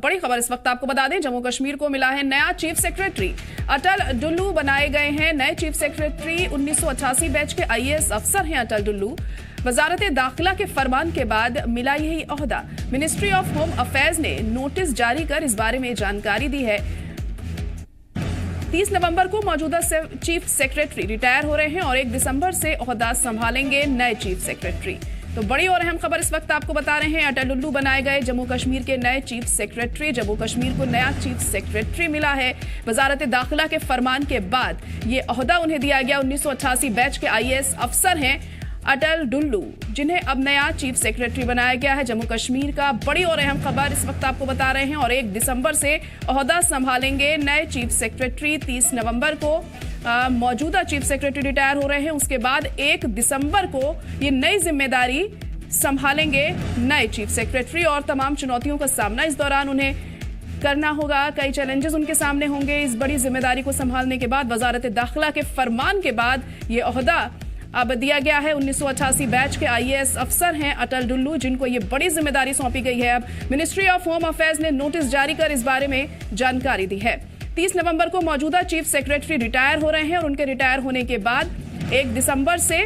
बड़ी खबर इस वक्त आपको बता दें, जम्मू कश्मीर को मिला है नया चीफ सेक्रेटरी। अटल डुल्लू बनाए गए हैं नए चीफ सेक्रेटरी। 1988 बैच के आईएएस अफसर हैं अटल डुल्लू। वजारत दाखिला के फरमान के बाद मिला यही ओहदा। मिनिस्ट्री ऑफ होम अफेयर्स ने नोटिस जारी कर इस बारे में जानकारी दी है। 30 नवंबर को मौजूदा चीफ सेक्रेटरी रिटायर हो रहे हैं और 1 दिसंबर से ओहदा संभालेंगे नए चीफ सेक्रेटरी। तो बड़ी और अहम खबर इस वक्त आपको बता रहे हैं, अटल डुल्लू बनाए गए जम्मू कश्मीर के नए चीफ सेक्रेटरी। जम्मू कश्मीर को नया चीफ सेक्रेटरी मिला है। वजारत दाखिला के फरमान के बाद ये ओहदा उन्हें दिया गया। 1988 बैच के आईएएस अफसर हैं अटल डुल्लू, जिन्हें अब नया चीफ सेक्रेटरी बनाया गया है जम्मू कश्मीर का। बड़ी और अहम खबर इस वक्त आपको बता रहे हैं और 1 दिसंबर से ओहदा संभालेंगे नए चीफ सेक्रेटरी। 30 नवंबर को मौजूदा चीफ सेक्रेटरी रिटायर हो रहे हैं। उसके बाद 1 दिसंबर को ये नई जिम्मेदारी संभालेंगे नए चीफ सेक्रेटरी और तमाम चुनौतियों का सामना इस दौरान उन्हें करना होगा। कई चैलेंजेस उनके सामने होंगे इस बड़ी जिम्मेदारी को संभालने के बाद। वजारत दाखिला के फरमान के बाद ये ओहदा अब दिया गया है। 1988 बैच के आईएएस अफसर हैं अटल डुल्लू, जिनको ये बड़ी जिम्मेदारी सौंपी गई है। अब मिनिस्ट्री ऑफ होम अफेयर्स ने नोटिस जारी कर इस बारे में जानकारी दी है। 30 नवंबर को मौजूदा चीफ सेक्रेटरी रिटायर हो रहे हैं और उनके रिटायर होने के बाद 1 दिसंबर से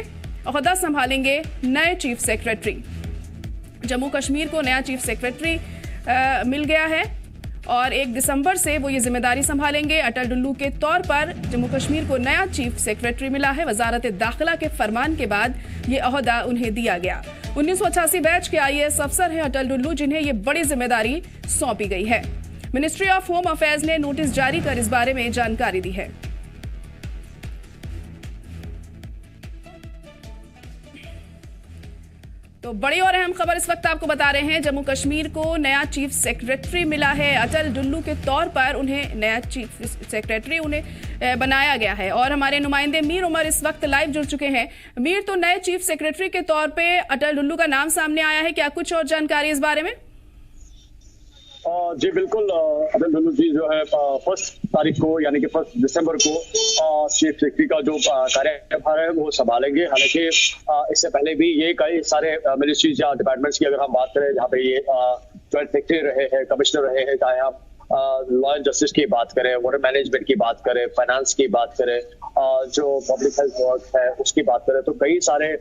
ओहदा संभालेंगे नए चीफ सेक्रेटरी। जम्मू कश्मीर को नया चीफ सेक्रेटरी मिल गया है और 1 दिसंबर से वो ये जिम्मेदारी संभालेंगे। अटल डुल्लू के तौर पर जम्मू कश्मीर को नया चीफ सेक्रेटरी मिला है। वजारत दाखिला के फरमान के बाद ये ओहदा उन्हें दिया गया। 1988 बैच के आईएएस अफसर हैं अटल डुल्लू, जिन्हें ये बड़ी जिम्मेदारी सौंपी गई है। मिनिस्ट्री ऑफ होम अफेयर्स ने नोटिस जारी कर इस बारे में जानकारी दी है। तो बड़ी और अहम खबर इस वक्त आपको बता रहे हैं, जम्मू कश्मीर को नया चीफ सेक्रेटरी मिला है। अटल डुल्लू के तौर पर उन्हें नया चीफ सेक्रेटरी उन्हें बनाया गया है और हमारे नुमाइंदे मीर उमर इस वक्त लाइव जुड़ चुके हैं। मीर, तो नए चीफ सेक्रेटरी के तौर पे अटल डुल्लू का नाम सामने आया है, क्या कुछ और जानकारी इस बारे में? जी बिल्कुल, अटल डुल्लू जी जो है 1 तारीख को यानी कि 1 दिसंबर को चीफ सेक्रेटरी का जो कार्यभार है वो संभालेंगे। हालांकि इससे पहले भी ये कई सारे मिनिस्ट्रीज या डिपार्टमेंट्स की अगर हम बात करें, जहाँ पे ये जॉइंट सेक्रेटरी रहे हैं, कमिश्नर रहे हैं, चाहे हम लॉ एंड जस्टिस की बात करें, वाटर मैनेजमेंट की बात करें, फाइनेंस की बात करें, जो पब्लिक हेल्थ वर्क है उसकी बात करें, तो कई सारे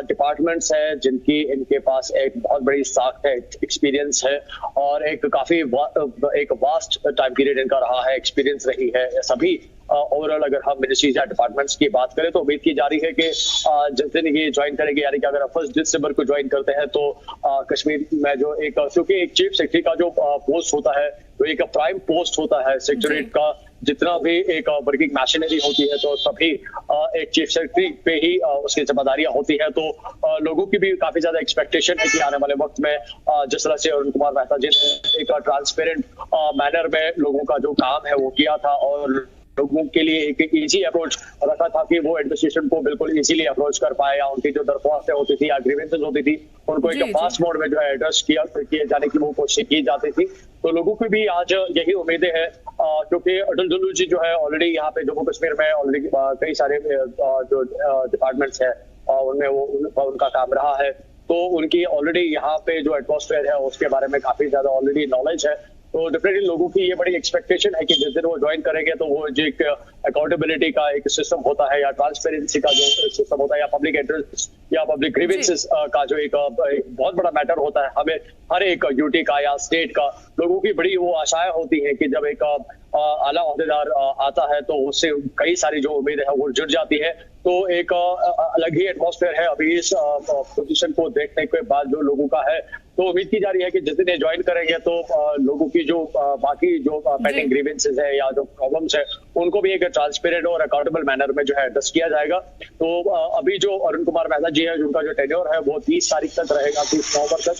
डिपार्टमेंट्स हैं जिनकी इनके पास एक बहुत बड़ी साख है, एक्सपीरियंस है और एक काफी एक वास्ट टाइम पीरियड इनका रहा है, एक्सपीरियंस रही है सभी। ओवरऑल अगर हम मिनिस्ट्रीज या डिपार्टमेंट्स की बात करें तो उम्मीद की जा रही है कि जिस दिन ये ज्वाइन करेंगे, यानी कि अगर 1 दिसंबर को ज्वाइन करते हैं तो कश्मीर में जो एक, क्योंकि एक चीफ सेक्रेटरी का जो पोस्ट होता है वो एक प्राइम पोस्ट होता है सेक्रेटरीट का। जितना भी एक वर्किंग मशीनरी होती है तो सभी एक चीफ सेक्रेटरी पे ही उसकी जिम्मेदारियां होती है। तो लोगों की भी काफी ज्यादा एक्सपेक्टेशन है कि आने वाले वक्त में जिस तरह से अरुण कुमार मेहता जी ने एक ट्रांसपेरेंट मैनर में लोगों का जो काम है वो किया था और लोगों के लिए एक इजी अप्रोच रखा था कि वो एडमिनिस्ट्रेशन को बिल्कुल इजीली अप्रोच कर पाए, या उनकी जो दरख्वास्तें होती थी या ग्रीवेंसेस होती थी उनको एक फास्ट मोड में जो है एड्रेस किए जाने की वो कोशिश की जाती थी। तो लोगों की भी आज यही उम्मीदें हैं, क्योंकि अटल डुल्लू जी जो है ऑलरेडी यहाँ पे जम्मू कश्मीर में ऑलरेडी कई सारे जो डिपार्टमेंट्स है उनमें वो उनका काम रहा है, तो उनकी ऑलरेडी यहाँ पे जो एटमॉस्फेयर है उसके बारे में काफी ज्यादा ऑलरेडी नॉलेज है। तो डेफिनेटली लोगों की ये बड़ी एक्सपेक्टेशन है कि जिस दिन वो ज्वाइन करेंगे तो वो जो एक अकाउंटेबिलिटी का एक सिस्टम होता है या ट्रांसपेरेंसी का जो सिस्टम होता है या पब्लिक एड्रेस या पब्लिक ग्रीवेंसेस का जो एक बहुत बड़ा मैटर होता है, हमें हर एक यूटी का या स्टेट का लोगों की बड़ी वो आशाएं होती है कि जब एक आला ओहदेदार आता है तो उससे कई सारी जो उम्मीदें हैं वो जुड़ जाती है। तो एक अलग ही एटमॉस्फेयर है अभी इस पोजीशन को देखने के बाद जो लोगों का है। तो उम्मीद की जा रही है कि जिस दिन ये ज्वाइन करेंगे तो लोगों की जो बाकी जो पेंडिंग ग्रीवेंसेस है या जो प्रॉब्लम्स है उनको भी एक ट्रांसपेरेंट और अकाउंटेबल मैनर में जो है एड्रेस किया जाएगा। तो अभी जो अरुण कुमार मेहता जी है, जिनका जो टेन्योर है वो 30 तारीख तक रहेगा, 30 नवंबर तक।